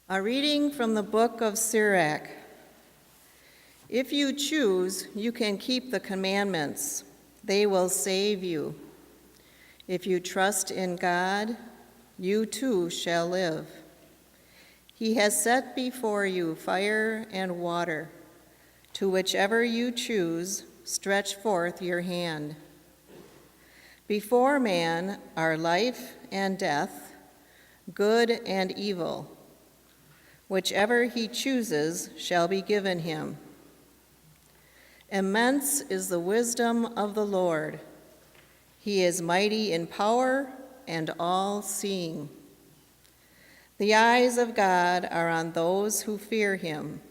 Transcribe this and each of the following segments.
A reading from the book of Sirach. If you choose, you can keep the commandments. They will save you. If you trust in God, you too shall live. He has set before you fire and water. To whichever you choose, stretch forth your hand. Before man are life and death, good and evil. Whichever he chooses shall be given him. Immense is the wisdom of the Lord. He is mighty in power and all-seeing. The eyes of God are on those who fear him.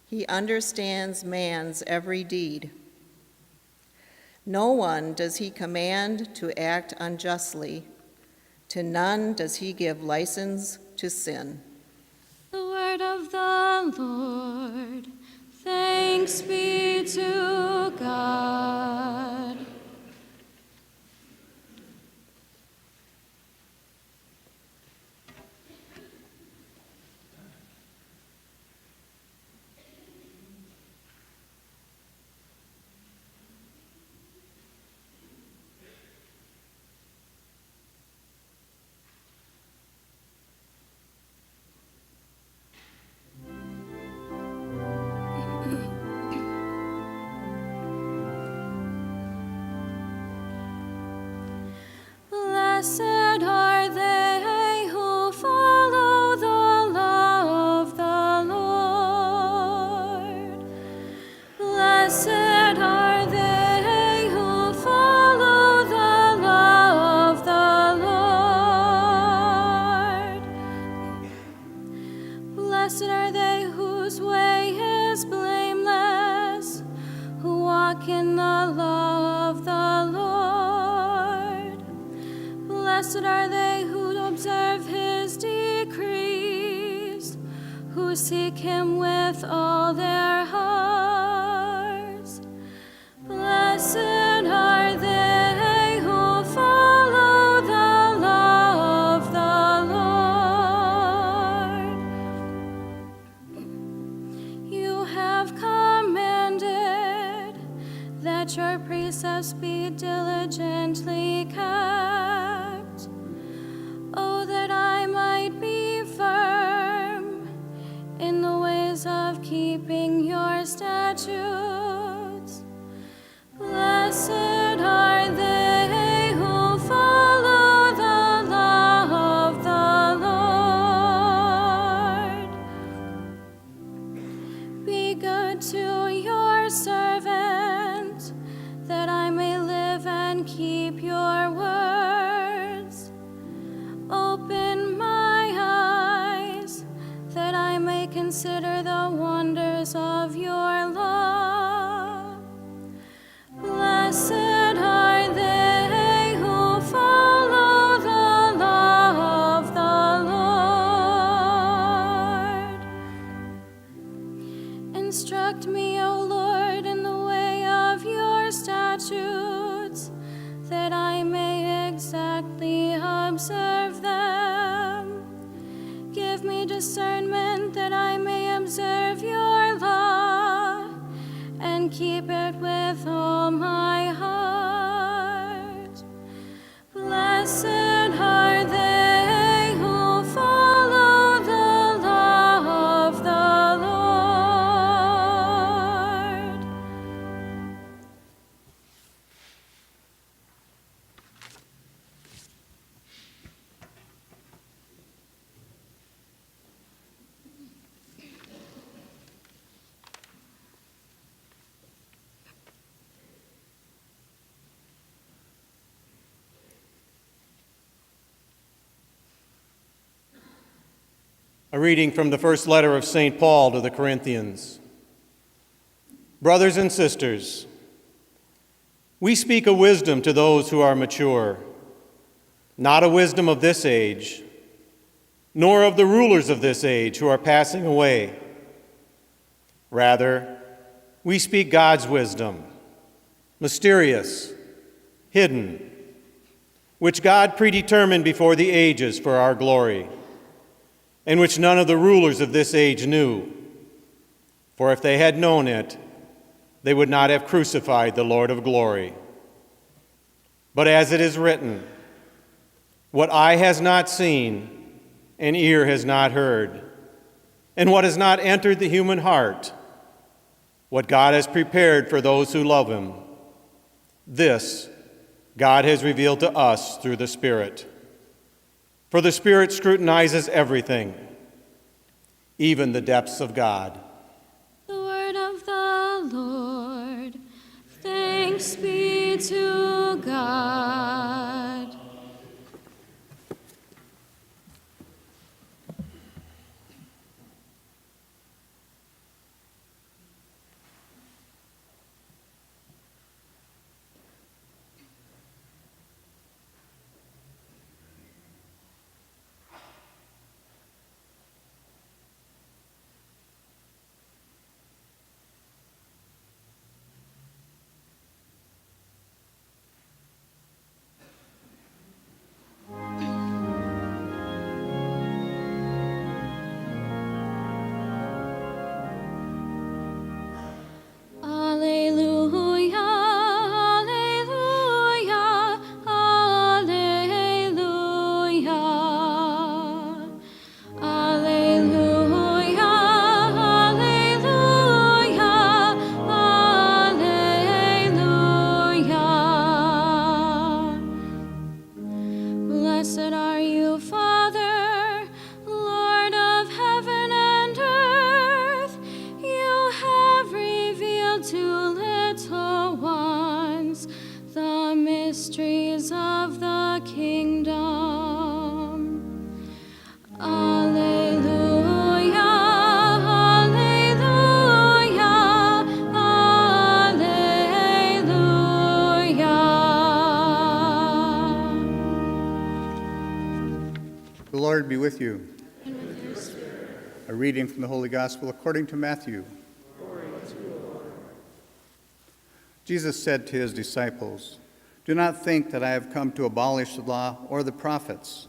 He understands man's every deed. No one does he command to act unjustly. To none does he give license to sin. The word of the Lord. Thanks be to God. Blessed are they who follow the law of the Lord. Blessed are they who follow the law of the Lord. Blessed are they whose way is blameless, who walk in the law of the Lord. Blessed are they who observe his decrees, who seek him with all their hearts. Blessed are they who follow the law of the Lord. You have commanded that your precepts be diligently kept. Oh, that I might be firm in the ways of keeping your statutes. Blessed are they who follow the law of the Lord. Be good to your servant, that I may live and keep your words. Open my eyes, that I may consider the wonders of your law. Blessed are they who follow the law of the Lord. Instruct me, O Lord, in the way of your statutes, that I may exactly observe them. Give me discernment, that I may observe your law and keep it with all my heart. Blessed are they who follow the law of the Lord. A reading from the first letter of St. Paul to the Corinthians. Brothers and sisters, we speak a wisdom to those who are mature, not a wisdom of this age, nor of the rulers of this age who are passing away. Rather, we speak God's wisdom, mysterious, hidden, which God predetermined before the ages for our glory. and which none of the rulers of this age knew. For if they had known it, they would not have crucified the Lord of glory. But as it is written, what eye has not seen, and ear has not heard, and what has not entered the human heart, what God has prepared for those who love him, this God has revealed to us through the Spirit. For the Spirit scrutinizes everything, even the depths of God. The word of the Lord. Thanks be to God. Blessed are you, Father, Lord of heaven and earth. You have revealed to little ones the mysteries of the kingdom. Alleluia, alleluia, alleluia. The Lord be with you. And with your spirit. A reading from the Holy Gospel according to Matthew. Glory to you, Lord. Jesus said to his disciples, "Do not think that I have come to abolish the law or the prophets.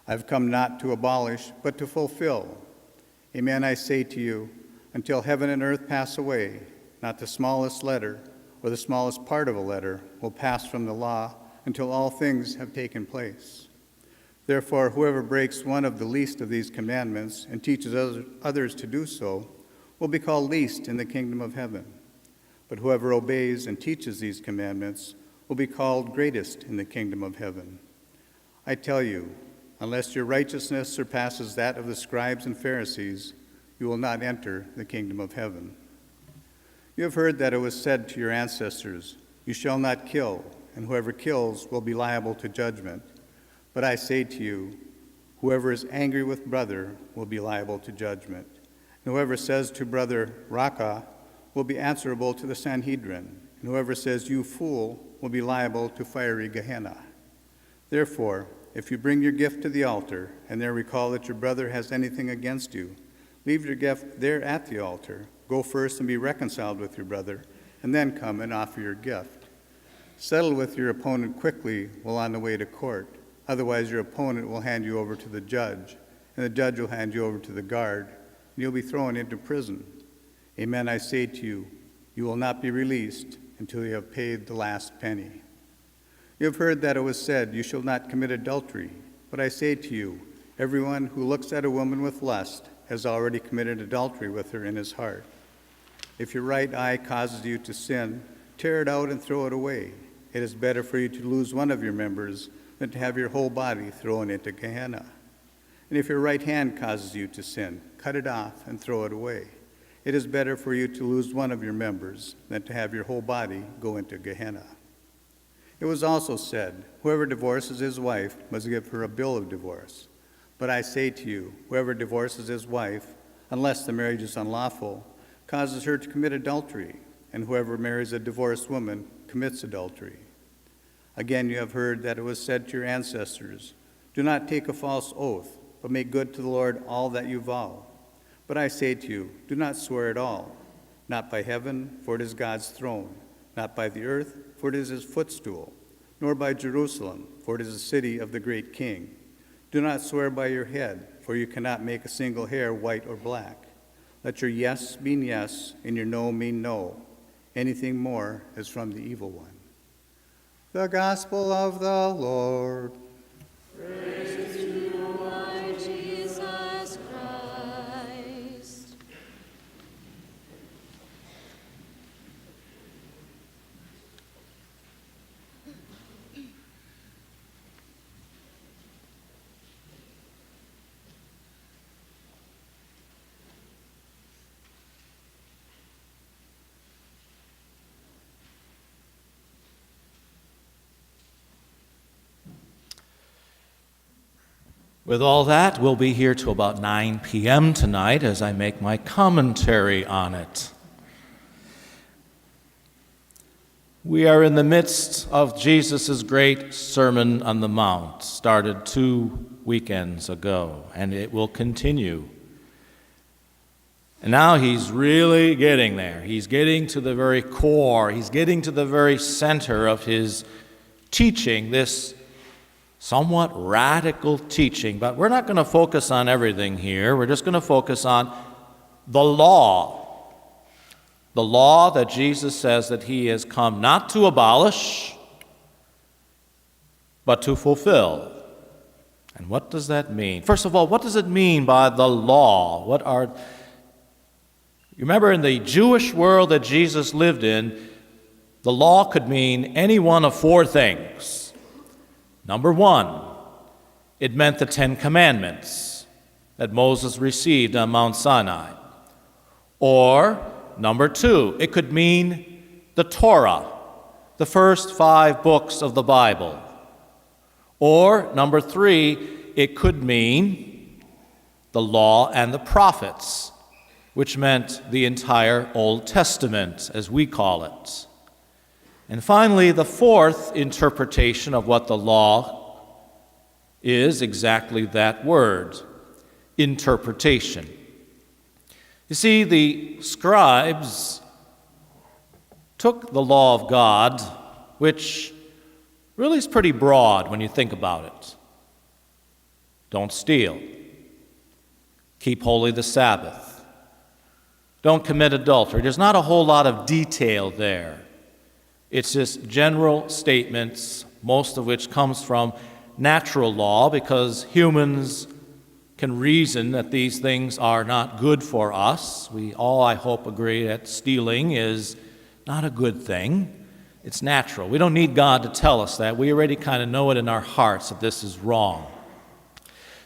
I have come not to abolish, but to fulfill. Amen, I say to you, until heaven and earth pass away, not the smallest letter or the smallest part of a letter will pass from the law until all things have taken place. Therefore, whoever breaks one of the least of these commandments and teaches others to do so will be called least in the kingdom of heaven. But whoever obeys and teaches these commandments will be called greatest in the kingdom of heaven. I tell you, unless your righteousness surpasses that of the scribes and Pharisees, you will not enter the kingdom of heaven. You have heard that it was said to your ancestors, 'You shall not kill, and whoever kills will be liable to judgment.' But I say to you, whoever is angry with brother will be liable to judgment. And whoever says to brother, 'Raca,' will be answerable to the Sanhedrin. And whoever says, 'You fool,' will be liable to fiery Gehenna. Therefore, if you bring your gift to the altar, and there recall that your brother has anything against you, leave your gift there at the altar. Go first and be reconciled with your brother, and then come and offer your gift. Settle with your opponent quickly while on the way to court. Otherwise, your opponent will hand you over to the judge, and the judge will hand you over to the guard, and you'll be thrown into prison. Amen, I say to you, you will not be released until you have paid the last penny. You have heard that it was said, 'You shall not commit adultery.' But I say to you, everyone who looks at a woman with lust has already committed adultery with her in his heart. If your right eye causes you to sin, tear it out and throw it away. It is better for you to lose one of your members than to have your whole body thrown into Gehenna. And if your right hand causes you to sin, cut it off and throw it away. It is better for you to lose one of your members than to have your whole body go into Gehenna. It was also said, 'Whoever divorces his wife must give her a bill of divorce.' But I say to you, whoever divorces his wife, unless the marriage is unlawful, causes her to commit adultery, and whoever marries a divorced woman commits adultery. Again, you have heard that it was said to your ancestors, 'Do not take a false oath, but make good to the Lord all that you vow.' But I say to you, do not swear at all, not by heaven, for it is God's throne, not by the earth, for it is his footstool, nor by Jerusalem, for it is the city of the great king. Do not swear by your head, for you cannot make a single hair white or black. Let your yes mean yes, and your no mean no. Anything more is from the evil one. The Gospel of the Lord. Praise to you, Lord Jesus Christ. With all that, we'll be here till about 9 p.m. tonight as I make my commentary on it. We are in the midst of Jesus' great Sermon on the Mount, started 2 weekends ago, and it will continue. And now he's really getting there. He's getting to the very core. He's getting to the very center of his teaching, this somewhat radical teaching. But we're not going to focus on everything here. We're just going to focus on the law. The law that Jesus says that he has come not to abolish, but to fulfill. And what does that mean? First of all, what does it mean by the law? You remember in the Jewish world that Jesus lived in, the law could mean any one of 4 things. Number 1, it meant the 10 Commandments that Moses received on Mount Sinai. Or, number 2, it could mean the Torah, the first 5 books of the Bible. Or, number 3, it could mean the law and the prophets, which meant the entire Old Testament, as we call it. And finally, the 4th interpretation of what the law is exactly that word, interpretation. You see, the scribes took the law of God, which really is pretty broad when you think about it. Don't steal. Keep holy the Sabbath. Don't commit adultery. There's not a whole lot of detail there. It's just general statements, most of which comes from natural law, because humans can reason that these things are not good for us. We all, I hope, agree that stealing is not a good thing. It's natural. We don't need God to tell us that. We already kind of know it in our hearts that this is wrong.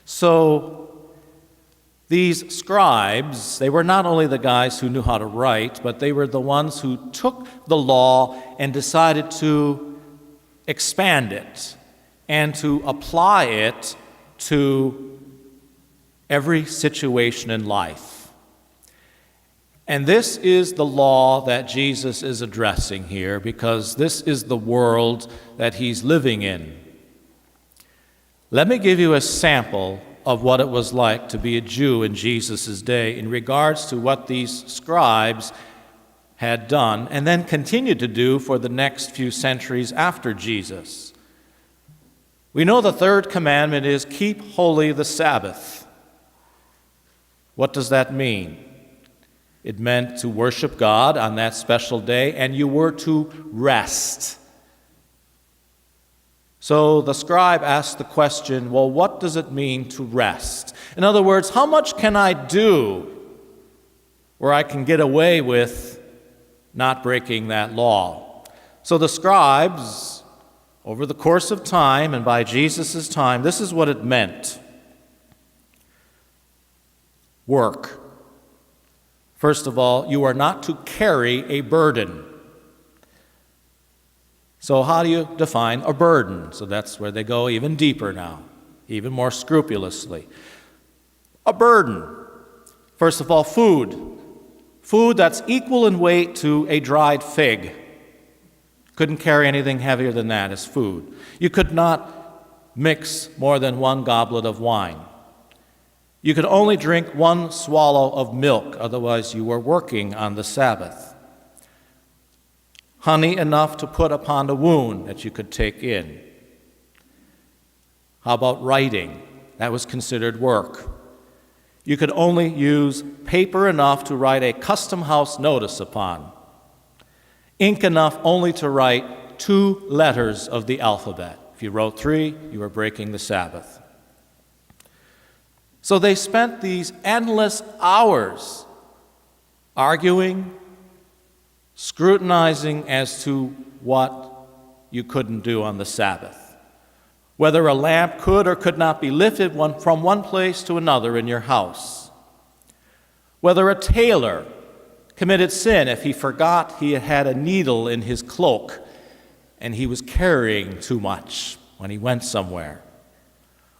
So these scribes, they were not only the guys who knew how to write, but they were the ones who took the law and decided to expand it and to apply it to every situation in life. And this is the law that Jesus is addressing here, because this is the world that he's living in. Let me give you a sample of what it was like to be a Jew in Jesus' day in regards to what these scribes had done and then continued to do for the next few centuries after Jesus. We know the 3rd commandment is keep holy the Sabbath. What does that mean? It meant to worship God on that special day, and you were to rest. So the scribe asked the question, well, what does it mean to rest? In other words, how much can I do where I can get away with not breaking that law? So the scribes, over the course of time and by Jesus' time, this is what it meant. Work. First of all, you are not to carry a burden. So how do you define a burden? So that's where they go even deeper now, even more scrupulously. A burden. First of all, food. Food that's equal in weight to a dried fig. Couldn't carry anything heavier than that as food. You could not mix more than 1 goblet of wine. You could only drink 1 swallow of milk, otherwise you were working on the Sabbath. Honey enough to put upon a wound that you could take in. How about writing? That was considered work. You could only use paper enough to write a custom house notice upon, ink enough only to write 2 letters of the alphabet. If you wrote 3, you were breaking the Sabbath. So they spent these endless hours arguing, scrutinizing as to what you couldn't do on the Sabbath, whether a lamp could or could not be lifted from one place to another in your house, whether a tailor committed sin if he forgot he had a needle in his cloak and he was carrying too much when he went somewhere,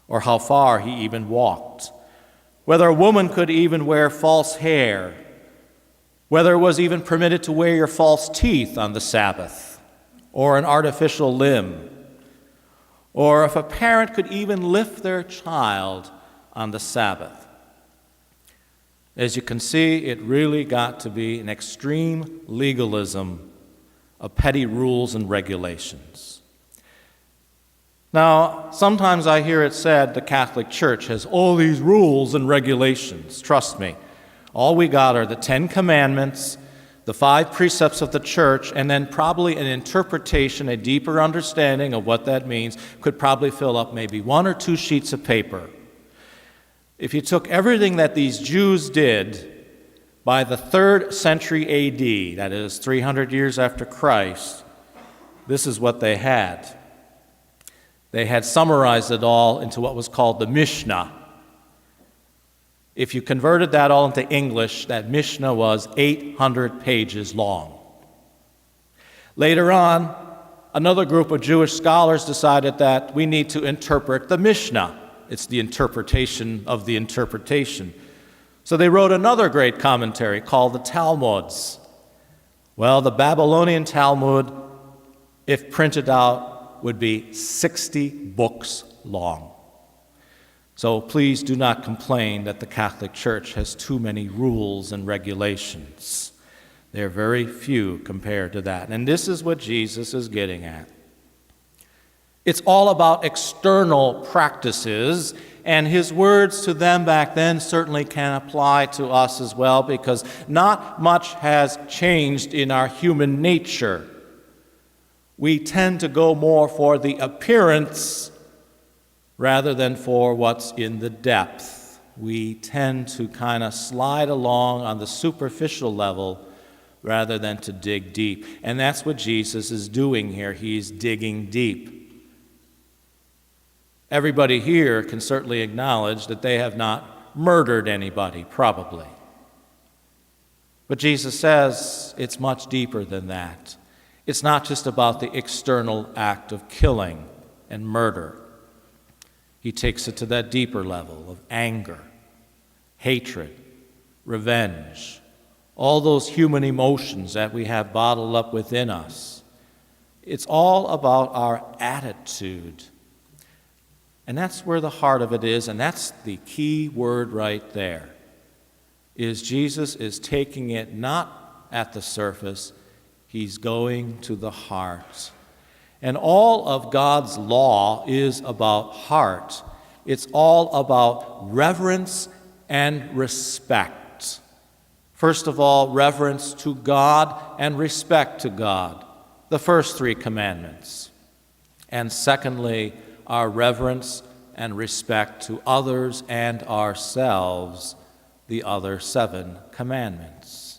or how far he even walked, whether a woman could even wear false hair, whether it was even permitted to wear your false teeth on the Sabbath, or an artificial limb, or if a parent could even lift their child on the Sabbath. As you can see, it really got to be an extreme legalism of petty rules and regulations. Now, sometimes I hear it said the Catholic Church has all these rules and regulations. Trust me, all we got are the 10 Commandments, the 5 precepts of the Church, and then probably an interpretation, a deeper understanding of what that means could probably fill up maybe 1 or 2 sheets of paper. If you took everything that these Jews did by the 3rd century AD, that is 300 years after Christ, this is what they had. They had summarized it all into what was called the Mishnah. If you converted that all into English, that Mishnah was 800 pages long. Later on, another group of Jewish scholars decided that we need to interpret the Mishnah. It's the interpretation of the interpretation. So they wrote another great commentary called the Talmuds. Well, the Babylonian Talmud, if printed out, would be 60 books long. So please do not complain that the Catholic Church has too many rules and regulations. They're very few compared to that. And this is what Jesus is getting at. It's all about external practices, and his words to them back then certainly can apply to us as well, because not much has changed in our human nature. We tend to go more for the appearance rather than for what's in the depth. We tend to kind of slide along on the superficial level rather than to dig deep. And that's what Jesus is doing here. He's digging deep. Everybody here can certainly acknowledge that they have not murdered anybody, probably. But Jesus says it's much deeper than that. It's not just about the external act of killing and murder. He takes it to that deeper level of anger, hatred, revenge, all those human emotions that we have bottled up within us. It's all about our attitude. And that's where the heart of it is, and that's the key word right there, is Jesus is taking it not at the surface, he's going to the heart. And all of God's law is about heart. It's all about reverence and respect. First of all, reverence to God and respect to God, the first 3 commandments. And secondly, our reverence and respect to others and ourselves, the other 7 commandments.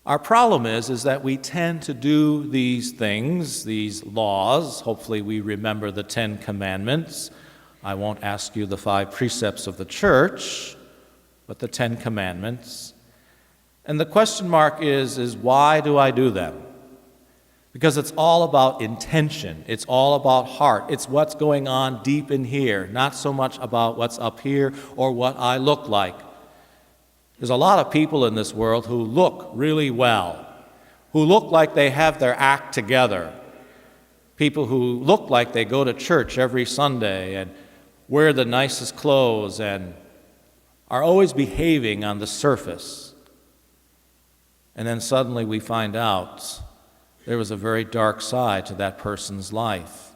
Our problem is that we tend to do these things, these laws. Hopefully we remember the 10 commandments. I won't ask you the 5 precepts of the church, but the 10 commandments. And the question mark is why do I do them? Because it's all about intention. It's all about heart. It's what's going on deep in here, not so much about what's up here or what I look like. There's a lot of people in this world who look really well, who look like they have their act together. People who look like they go to church every Sunday and wear the nicest clothes and are always behaving on the surface. And then suddenly we find out there was a very dark side to that person's life.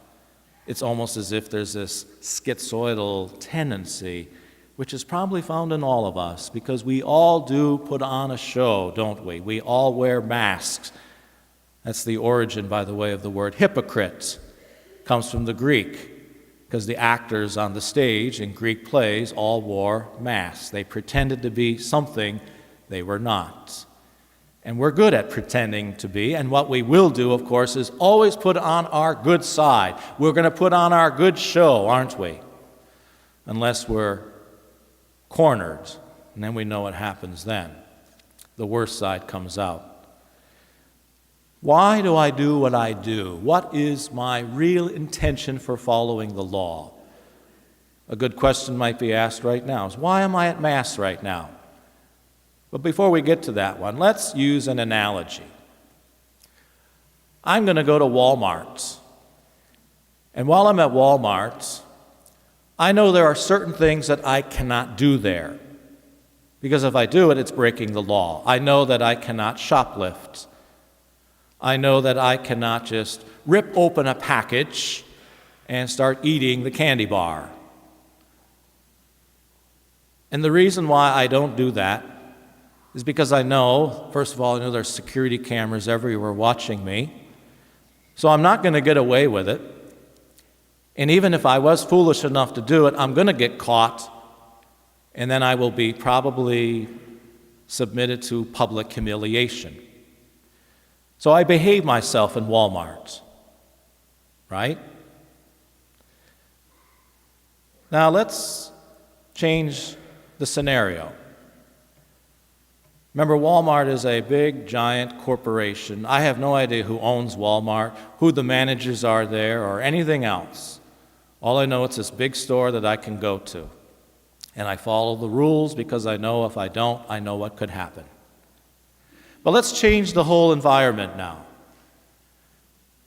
It's almost as if there's this schizoidal tendency, which is probably found in all of us, because we all do put on a show, don't we? We all wear masks. That's the origin, by the way, of the word hypocrite. It comes from the Greek, because the actors on the stage in Greek plays all wore masks. They pretended to be something they were not. And we're good at pretending to be, and what we will do, of course, is always put on our good side. We're going to put on our good show, aren't we? Unless we're cornered, and then we know what happens then. The worst side comes out. Why do I do what I do? What is my real intention for following the law? A good question might be asked right now is, why am I at Mass right now? But before we get to that one, let's use an analogy. I'm going to go to Walmart. And while I'm at Walmart, I know there are certain things that I cannot do there. Because if I do it, it's breaking the law. I know that I cannot shoplift. I know that I cannot just rip open a package and start eating the candy bar. And the reason why I don't do that is because I know, first of all, I know there's security cameras everywhere watching me, so I'm not going to get away with it. And even if I was foolish enough to do it, I'm going to get caught, and then I will be probably submitted to public humiliation. So I behave myself in Walmart, right? Now let's change the scenario. Remember, Walmart is a big, giant corporation. I have no idea who owns Walmart, who the managers are there, or anything else. All I know, it's this big store that I can go to. And I follow the rules because I know if I don't, I know what could happen. But let's change the whole environment now.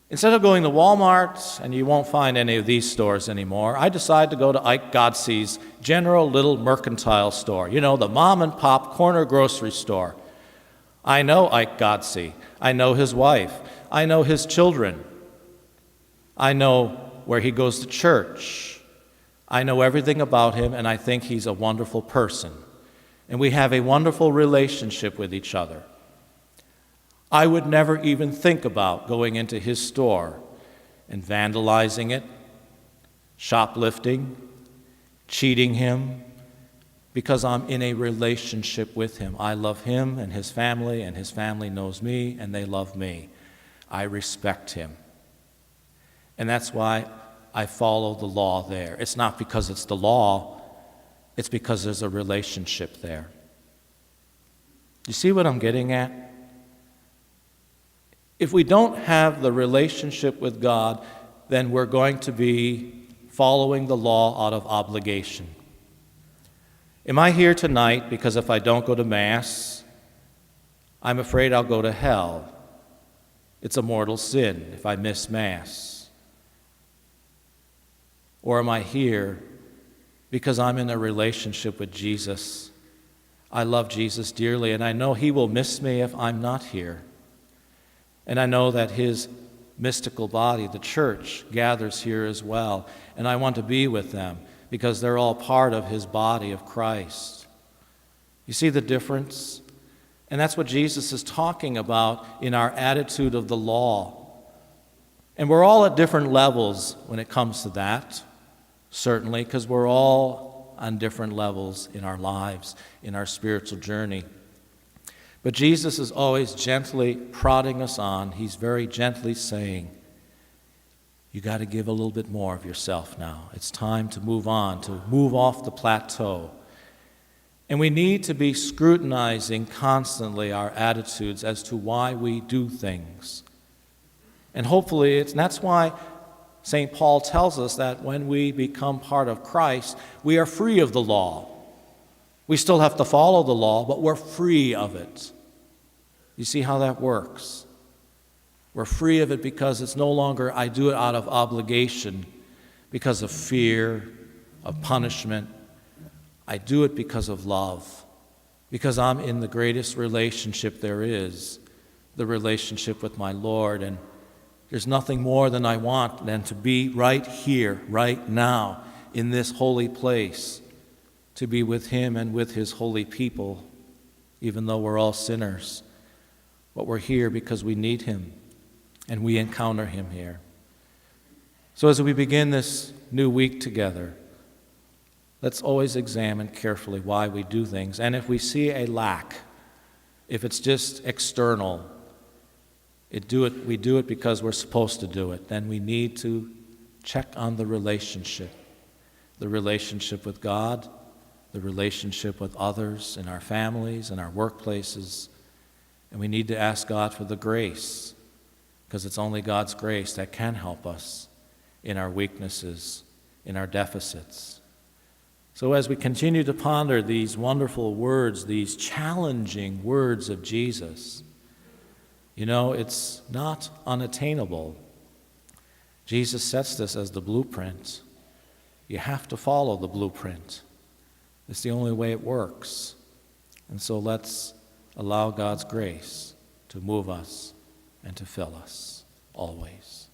Instead of going to Walmart, and you won't find any of these stores anymore, I decide to go to Ike Godsey's general little mercantile store. You know, the mom and pop corner grocery store. I know Ike Godsey. I know his wife. I know his children. I know where he goes to church. I know everything about him, and I think he's a wonderful person. And we have a wonderful relationship with each other. I would never even think about going into his store and vandalizing it, shoplifting, cheating him, because I'm in a relationship with him. I love him and his family knows me, and they love me. I respect him. And that's why I follow the law there. It's not because it's the law, it's because there's a relationship there. You see what I'm getting at? If we don't have the relationship with God, then we're going to be following the law out of obligation. Am I here tonight because if I don't go to Mass, I'm afraid I'll go to hell? It's a mortal sin if I miss Mass. Or am I here because I'm in a relationship with Jesus? I love Jesus dearly, and I know He will miss me if I'm not here. And I know that His mystical body, the church, gathers here as well. And I want to be with them because they're all part of His body of Christ. You see the difference? And that's what Jesus is talking about in our attitude of the law. And we're all at different levels when it comes to that, certainly, because we're all on different levels in our lives, in our spiritual journey. But Jesus is always gently prodding us on. He's very gently saying, you got to give a little bit more of yourself now. It's time to move on, to move off the plateau. And we need to be scrutinizing constantly our attitudes as to why we do things. And hopefully, that's why St. Paul tells us that when we become part of Christ, we are free of the law. We still have to follow the law, but we're free of it. You see how that works? We're free of it because it's no longer I do it out of obligation, because of fear, of punishment. I do it because of love, because I'm in the greatest relationship there is, the relationship with my Lord. And There's nothing more than I want than to be right here, right now, in this holy place, to be with him and with his holy people, even though we're all sinners. But we're here because we need him, and we encounter him here. So as we begin this new week together, let's always examine carefully why we do things. And if we see a lack, if it's just external, we do it because we're supposed to do it, then we need to check on the relationship with God, the relationship with others in our families, in our workplaces. And we need to ask God for the grace, because it's only God's grace that can help us in our weaknesses, in our deficits. So as we continue to ponder these wonderful words, these challenging words of Jesus, it's not unattainable. Jesus sets this as the blueprint. You have to follow the blueprint. It's the only way it works. And so let's allow God's grace to move us and to fill us always.